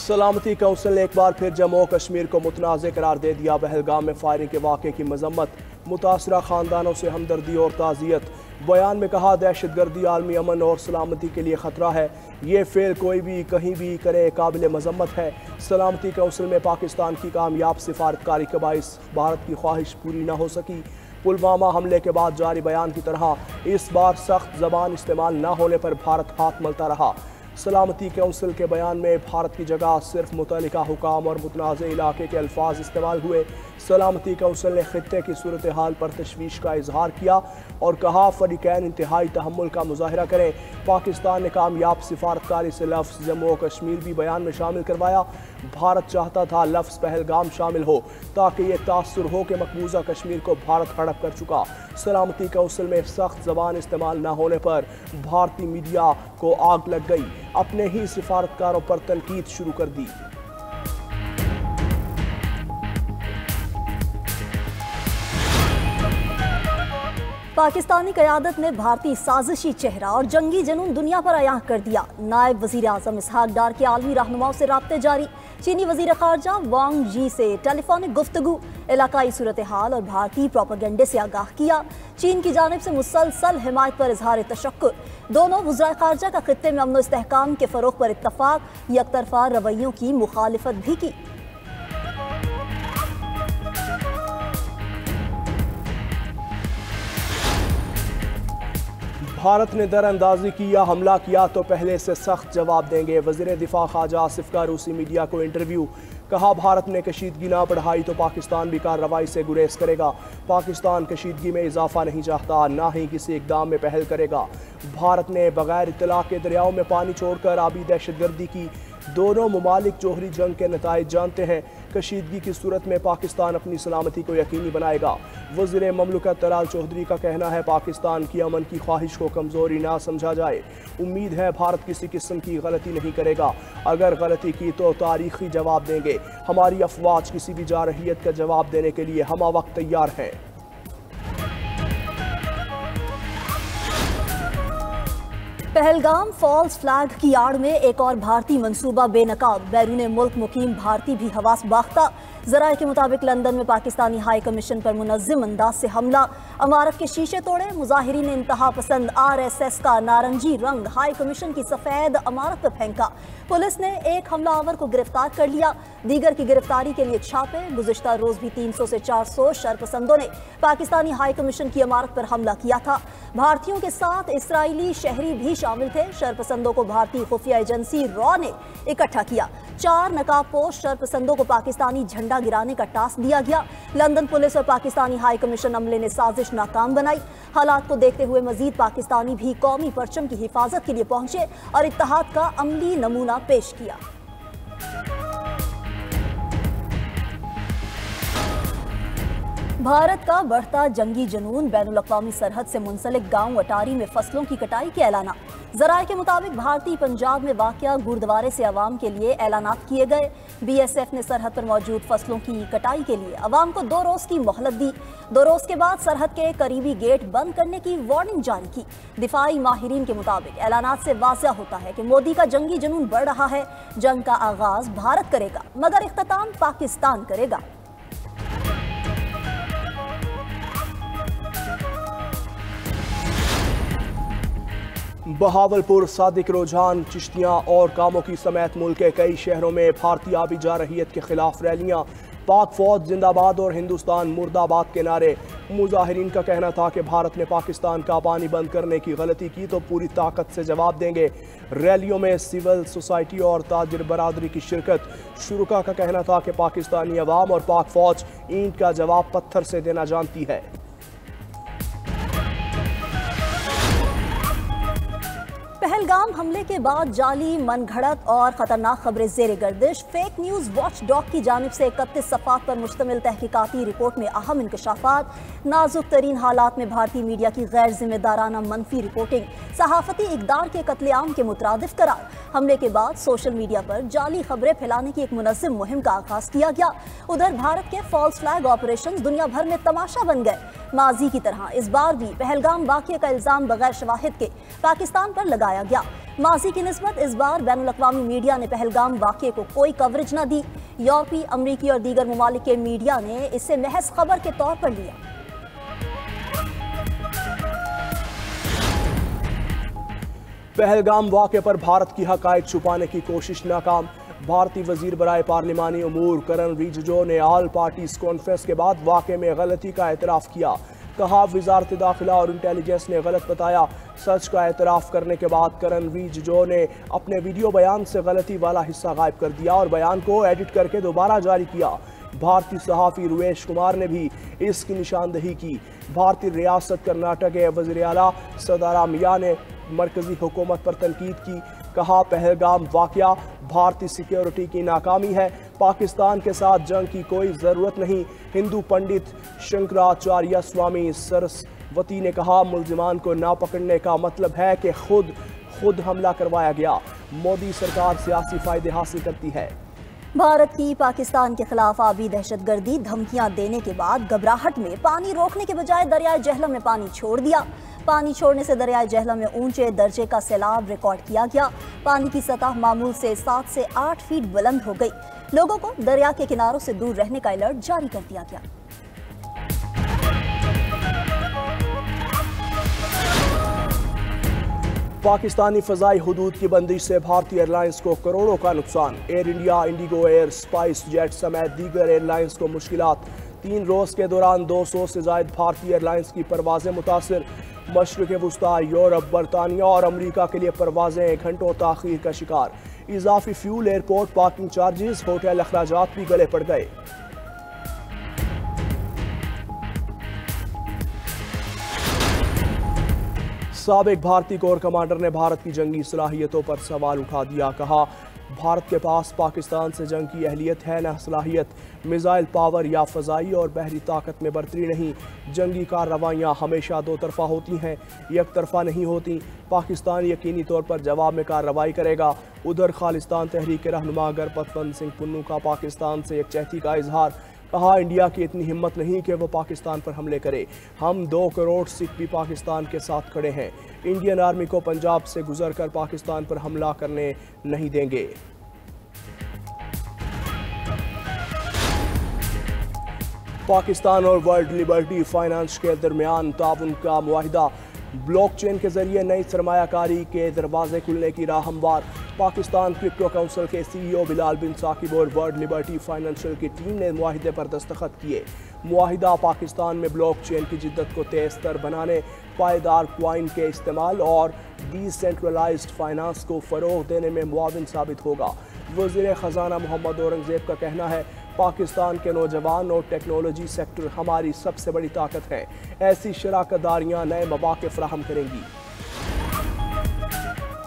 सलामती काउंसिल ने एक बार फिर जम्मू और कश्मीर को मुतनाज़ करार दे दिया। पहलगाम में फायरिंग के वाक़े की मजम्मत, मुतासरा खानदानों से हमदर्दी और ताज़ियत। बयान में कहा, दहशतगर्दी आलमी अमन और सलामती के लिए ख़तरा है। ये फेल कोई भी कहीं भी करे काबिल मजम्मत है। सलामती काउंसिल में पाकिस्तान की कामयाब सिफारतकारी के बाइस भारत की ख्वाहिश पूरी न हो सकी। पुलवामा हमले के बाद जारी बयान की तरह इस बार सख्त ज़बान इस्तेमाल न होने पर भारत हाथ मलता रहा। सलामती काउंसिल के बयान में भारत की जगह सिर्फ मुतल्लिका हुकाम और मुतनाज़ इलाके के अल्फाज इस्तेमाल हुए। सलामती काउंसिल ने खित्ते की सूरत हाल पर तशवीश का इजहार किया और कहा, फरीकैन इंतहाई तहम्मुल का मुजाहरा करें। पाकिस्तान ने कामयाब सिफारतकारी से लफ्ज़ जम्मू और कश्मीर भी बयान में शामिल करवाया। भारत चाहता था लफ्ज़ पहलगाम शामिल हो ताकि ये तासुर हो कि मकबूजा कश्मीर को भारत हड़प कर चुका। सलामती काउंसिल में सख्त ज़बान इस्तेमाल न होने पर भारतीय मीडिया को आग लग गई। अपने ही सिफारतकारों पर तनकीद शुरू कर दी। पाकिस्तानी क़यादत ने भारतीय साजिशी चेहरा और जंगी जुनून दुनिया पर अयां कर दिया। नायब वज़ीर आज़म इसहाक डार के आलमी रहनुमाओं से राब्ते जारी। चीनी वज़ीर ख़ारजा वांग जी से टेलीफोनिक गुफ्तगू, इलाकाई सूरत हाल और भारतीय प्रोपेगेंडे से आगाह किया। चीन की जानिब से मुसलसल हिमायत पर इजहार तशक्कुर। दोनों वज़राए ख़ारजा का खित्ते में अमन व इस्तेहकाम के फ़रोग़ पर इत्तफ़ाक़, यकतरफ़ा रवैयों की मुखालिफत भी की। भारत ने दरअंदाजी की या हमला किया तो पहले से सख्त जवाब देंगे। वज़ीर दिफा ख्वाजा आसिफ का रूसी मीडिया को इंटरव्यू। कहा, भारत ने कशीदगी ना बढ़ाई तो पाकिस्तान भी कार्रवाई से गुरेज करेगा। पाकिस्तान कशीदगी में इजाफा नहीं चाहता, ना ही किसी इकदाम में पहल करेगा। भारत ने बगैर इत्तला के दरियाओं में पानी छोड़कर आबी दहशतगर्दी की। दोनों ममालिक जोहरी जंग के नताइज जानते हैं। कशीदगी की सूरत में पाकिस्तान अपनी सलामती को यकीनी बनाएगा। वज़ीर ममलकत तलाल चौधरी का कहना है, पाकिस्तान की अमन की ख्वाहिश को कमज़ोरी ना समझा जाए। उम्मीद है भारत किसी किस्म की गलती नहीं करेगा। अगर गलती की तो तारीखी जवाब देंगे। हमारी अफवाज किसी भी जारहियत का जवाब देने के लिए हम वक्त तैयार हैं। पहलगाम फॉल्स फ्लैग की आड़ में एक और भारतीय मंसूबा बेनकाब, बैरून मुल्क मुकीम भारतीय भी हवास बाख्ता। ज़राए के मुताबिक लंदन में पाकिस्तानी हाई कमीशन पर मुनज़्ज़म अंदाज से हमला, अमारत के शीशे तोड़े। मुजाहिरीन ने इंतहा पसंद RSS का नारंगी रंग हाई कमीशन की सफ़ेद अमारत पर फेंका। पुलिस ने एक हमलावर को गिरफ्तार कर लिया। दीगर की गिरफ्तारी के लिए छापे। गुज़िश्ता रोज़ भी 300 से 400 शरपसंदों ने पाकिस्तानी हाई कमीशन की अमारत पर हमला किया था। भारतीयों के साथ इसराइली शहरी भी शामिल थे। शरपसंदों को भारतीय खुफिया एजेंसी रॉ ने इकट्ठा किया। 4 नकाबपोश शरपसंदों को पाकिस्तानी झंडा गिराने का टास्क दिया गया। लंदन पुलिस और पाकिस्तानी हाई कमीशन अमले ने साजिश नाकाम बनाई। हालात को देखते हुए मजीद पाकिस्तानी भी कौमी परचम की हिफाजत के लिए पहुंचे और इत्तेहाद का अमली नमूना पेश किया। भारत का बढ़ता जंगी जुनून, बैनुल अक़वामी सरहद से मुंसलिक गांव अटारी में फसलों की कटाई के ऐलाना। ज़राए के मुताबिक भारतीय पंजाब में वाक़या गुरुद्वारे से अवाम के लिए ऐलानात किए गए। BSF ने सरहद पर मौजूद फसलों की कटाई के लिए अवाम को 2 रोज़ की मोहलत दी। 2 रोज़ के बाद सरहद के करीबी गेट बंद करने की वार्निंग जारी की। दिफाई माहिरीन के मुताबिक ऐलानात से वाज़ह होता है कि मोदी का जंगी जुनून बढ़ रहा है। जंग का आगाज़ भारत करेगा मगर इख्तिताम पाकिस्तान करेगा। बहावलपुर, सादिक रुझान, चिश्तियाँ और कामों की समेत मुल्क के कई शहरों में भारतीय आबी जारहियत के खिलाफ रैलियाँ। पाक फौज जिंदाबाद और हिंदुस्तान मुर्दाबाद के नारे। मुजाहिरीन का कहना था कि भारत ने पाकिस्तान का पानी बंद करने की गलती की तो पूरी ताकत से जवाब देंगे। रैलियों में सिविल सोसाइटी और ताजिर बरादरी की शिरकत। शुरुका का कहना था कि पाकिस्तानी अवाम और पाक फौज ईंट का जवाब पत्थर से देना जानती है। पहलगाम हमले के बाद जाली, मनगढ़ंत और खतरनाक खबरें ज़ेरे गर्दिश। फेक न्यूज़ वॉच डॉग की जानिब से 31 सफ़ात पर मुश्तमिल तहकीकाती रिपोर्ट में अहम इंकशाफात। नाजुक तरीन हालात में भारतीय मीडिया की गैर जिम्मेदाराना मनफी रिपोर्टिंग। सहाफ़ती इक़दार के कत्लेआम के मुतरादिफ करार। हमले के बाद सोशल मीडिया पर जाली खबरें फैलाने की एक मुनज़्ज़म मुहिम का आगाज़ किया गया। उधर भारत के फॉल्स फ्लैग ऑपरेशन दुनिया भर में तमाशा बन गए। माजी की तरह इस बार भी पहलगाम वाक़ये का इल्ज़ाम बगैर शवाहिद के पाकिस्तान पर लगाया गया। माजी की निस्बत इस बार बैनुल-अक़वामी मीडिया ने पहलगाम वाक़ये को कोई कवरेज न दी। यूरोपीय, अमरीकी और दीगर ममालिक के मीडिया ने इसे महज खबर के तौर पर लिया। पहलगाम वाक़े पर भारत की हक़ाइक़ छुपाने की कोशिश नाकाम। भारतीय वजीर बराए पार्लिमानी उमूर किरण रिजिजू ने ऑल पार्टीज कॉन्फ्रेंस के बाद वाक़े में गलती का एतराफ़ किया। कहा, वज़ारत दाखिला और इंटेलिजेंस ने गलत बताया। सच का एतराफ़ करने के बाद किरण रिजिजू ने अपने वीडियो बयान से गलती वाला हिस्सा गायब कर दिया और बयान को एडिट करके दोबारा जारी किया। भारतीय सहाफ़ी रुवेश कुमार ने भी इसकी निशानदही की। भारतीय रियासत कर्नाटक के वज़ीर आला सिद्धारामैया ने मरकजी हुकूमत पर तनकीद की। कहा, पहलगाम वाक़या भारतीय सिक्योरिटी की नाकामी है। पाकिस्तान के साथ जंग की कोई ज़रूरत नहीं। हिंदू पंडित शंकराचार्य स्वामी सरस्वती ने कहा, मुल्जिमान को ना पकड़ने का मतलब है कि खुद हमला करवाया गया। मोदी सरकार सियासी फ़ायदे हासिल करती है। भारत की पाकिस्तान के खिलाफ आबी दहशतगर्दी धमकियां देने के बाद घबराहट में पानी रोकने के बजाय दरियाए जहलम में पानी छोड़ दिया। पानी छोड़ने से दरियाए जहलम में ऊंचे दर्जे का सैलाब रिकॉर्ड किया गया। पानी की सतह मामूल से 7 से 8 फीट बुलंद हो गई। लोगों को दरिया के किनारों से दूर रहने का अलर्ट जारी कर दिया गया। पाकिस्तानी फ़ज़ाई हुदूद की बंदिश से भारतीय एयरलाइंस को करोड़ों का नुकसान। Air India, Indigo air, spice jet समेत दीगर एयरलाइंस को मुश्किलात। 3 रोज़ के दौरान 200 से ज़ायद भारतीय एयरलाइंस की परवाज़ें मुतासिर। मशरिक़ वुस्ता, यूरोप, बरतानिया और अमरीका के लिए परवाज़ें घंटों ताख़ीर का शिकार। इजाफी fuel, airport parking charges, hotel अखराजात भी गले पड़ गए। साबिक भारतीय कोर कमांडर ने भारत की जंगी सलाहियतों पर सवाल उठा दिया। कहा, भारत के पास पाकिस्तान से जंग की अहलियत है, न सलाहियत। मिसाइल पावर या फ़ज़ाई और बहरी ताकत में बढ़तरी नहीं। जंगी कार्रवाइयाँ हमेशा दो तरफ़ा होती हैं, एक तरफ़ा नहीं होती। पाकिस्तान यकीनी तौर पर जवाब में कार्रवाई करेगा। उधर खालिस्तान तहरीक के रहनुमा गुरबख्श सिंह पुन्नू का पाकिस्तान से यकजहती का इजहार। कहा, इंडिया की इतनी हिम्मत नहीं कि वो पाकिस्तान पर हमले करे। हम 2 करोड़ सिख भी पाकिस्तान के साथ खड़े हैं। इंडियन आर्मी को पंजाब से गुजरकर पाकिस्तान पर हमला करने नहीं देंगे। पाकिस्तान और वर्ल्ड लिबर्टी फाइनेंस के दरमियान ताउन का मुआहिदा। ब्लॉकचेन के जरिए नई सरमायाकारी के दरवाजे खुलने की राह हमवार। पाकिस्तान क्रिप्टो काउंसिल के CEO बिलाल बिन साकिब और वर्ल्ड लिबर्टी फाइनेंशियल की टीम ने मुआहिदे पर दस्तखत किए। मुआहिदा पाकिस्तान में ब्लॉकचेन की जिद्दत को तेज तर बनाने, पायदार क्वाइन के इस्तेमाल और डिसेंट्रलाइज्ड फाइनेंस को फ़रोग़ देने में मुआविन साबित होगा। वज़ीर ख़जाना मोहम्मद औरंगज़ेब का कहना है, पाकिस्तान के नौजवान और टेक्नोलॉजी सेक्टर हमारी सबसे बड़ी ताकत है। ऐसी शराकतदारियाँ नए मौक़े फराहम करेंगी।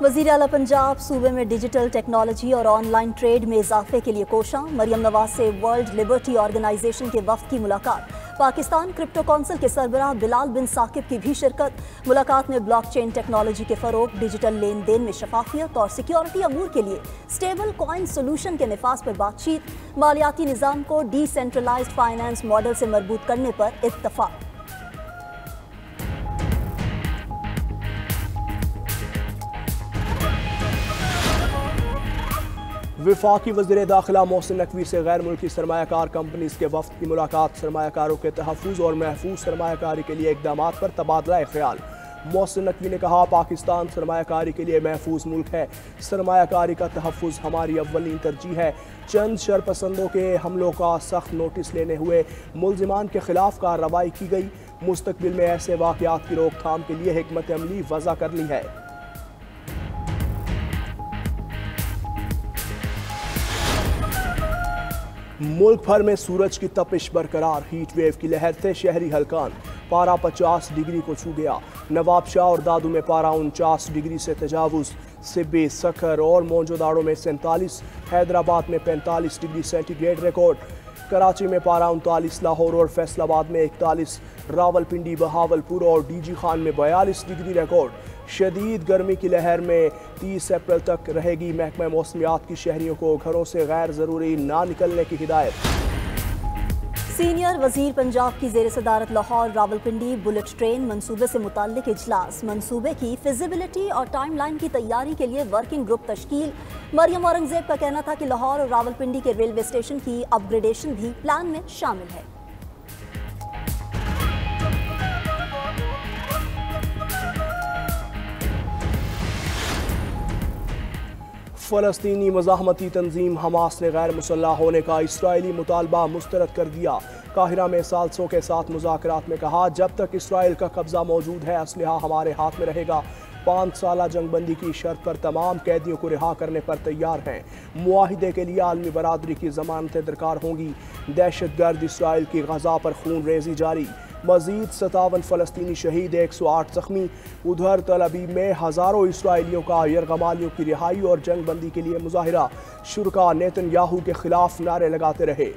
वज़ीर आला पंजाब सूबे में डिजिटल टेक्नोलॉजी और ऑनलाइन ट्रेड में इजाफे के लिए कोशां। मरियम नवाज से वर्ल्ड लिबर्टी ऑर्गेनाइजेशन के वफ़द की मुलाकात। पाकिस्तान क्रिप्टो काउंसिल के सरबराह बिलाल बिन साकिब की भी शिरकत। मुलाकात में ब्लॉकचेन टेक्नोलॉजी के फ़रोग़, डिजिटल लेन देन में शफाफियत और सिक्योरिटी अमूर के लिए स्टेबल कॉइन सोल्यूशन के निफाज पर बातचीत। मालियाती निज़ाम को डिसेंट्रलाइज्ड फाइनेंस मॉडल से मरबूत करने पर इत्तफ़ाक़। वफाकी वज़ीर दाखिला मोहसिन नकवी से गैर मुल्की सरमायाकार कंपनीज़ के वफ़द की मुलाकात। सरमायाकारों के तहफ़्फ़ुज़ और महफूज सरमायाकारी के लिए इक़दामात पर तबादला ख्याल। मोहसिन नकवी ने कहा, पाकिस्तान सरमायाकारी के लिए महफूज मुल्क है। सरमायाकारी का तहफ़्फ़ुज़ हमारी अव्वलीन तरजीह है। चंद शरपसंदों के हमलों का सख्त नोटिस लेने हुए मुल्ज़िमान के खिलाफ कार्रवाई की गई। मुस्तक़बिल में ऐसे वाक़यात की रोकथाम के लिए हिकमत अमली वज़ा कर ली है। मुल्क भर में सूरज की तपिश बरकरार। हीट वेव की लहर से शहरी हलकान। पारा 50 डिग्री को छू गया। नवाबशाह और दादू में पारा 49 डिग्री से तजावुज़। सिब्बी, सखर और मोंजोदाड़ो में 47, हैदराबाद में 45 डिग्री सेंटीग्रेड रिकॉर्ड। कराची में पारा 39, लाहौर और फैसलाबाद में 41, रावलपिंडी, बहावलपुर और डीजी खान में 42 डिग्री रिकॉर्ड। शदीद गर्मी की लहर में 30 अप्रैल तक रहेगी। महकमा मौसमियात की शहरियों को घरों से गैर ज़रूरी ना निकलने की हिदायत। सीनियर वजीर पंजाब की जेर सदारत लाहौर रावलपिंडी बुलेट ट्रेन मंसूबे से मुताल्लिक इजलास, मंसूबे की फिजिबिलिटी और टाइमलाइन की तैयारी के लिए वर्किंग ग्रुप तश्कील। मरियम औरंगजेब का कहना था कि लाहौर और रावलपिंडी के रेलवे स्टेशन की अपग्रेडेशन भी प्लान में शामिल है। फ़लस्तीनी मज़ाहमती तंजीम हमास ने गैर मुसल्लह होने का इसराइली मुतालबा मुस्तरद कर दिया। काहिरा में साल्सों के साथ मुज़ाकरात में कहा, जब तक इसराइल का कब्जा मौजूद है असलहा हमारे हाथ में रहेगा। 5 साला जंगबंदी की शर्त पर तमाम कैदियों को रिहा करने पर तैयार हैं। मुआहिदे के लिए आलमी बरादरी की ज़मानतें दरकार होंगी। दहशतगर्द इसराइल की गजा पर खून रेजी जारी। मजीद 57 फ़लस्तीनी शहीद, 108 जख्मी। उधर तल अबीब में हज़ारों इसराइलियों का यरगमालियों की रिहाई और जंगबंदी के लिए मुजाहिरा। शुरका नेतन्याहू के खिलाफ नारे लगाते रहे।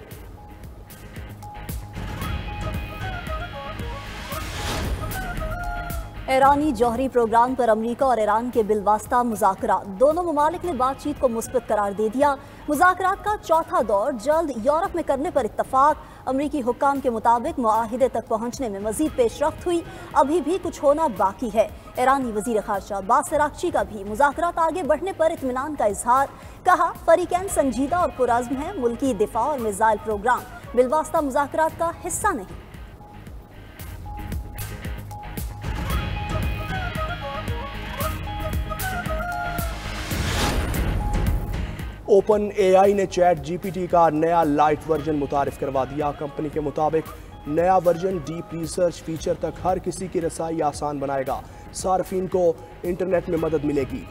ईरानी जौहरी प्रोग्राम पर अमरीका और ईरान के बिलवास्ता मुज़ाकरात, दोनों ममालिक ने बातचीत को मुस्बत करार दे दिया। मुज़ाकरात का चौथा दौर जल्द यूरोप में करने पर इत्तफाक। अमरीकी हुक्काम के मुताबिक मुआहिदे तक पहुंचने में मजीद पेशरफ्त हुई, अभी भी कुछ होना बाकी है। ईरानी वजीर खारजा अब्बास अरागची का भी मुज़ाकरात आगे बढ़ने पर इत्मीनान का इजहार। कहा, फरीकैन संजीदा और पुरअज़्म है, मुल्की दिफा और मिसाइल प्रोग्राम बिलवास्ता मुज़ाकरात का हिस्सा नहीं। ओपन AI ने चैट GPT का नया लाइट वर्जन मुतारिफ करवा दिया। कंपनी के मुताबिक नया वर्जन डीप रिसर्च फीचर तक हर किसी की रसाई आसान बनाएगा। सार्फिन को इंटरनेट में मदद मिलेगी।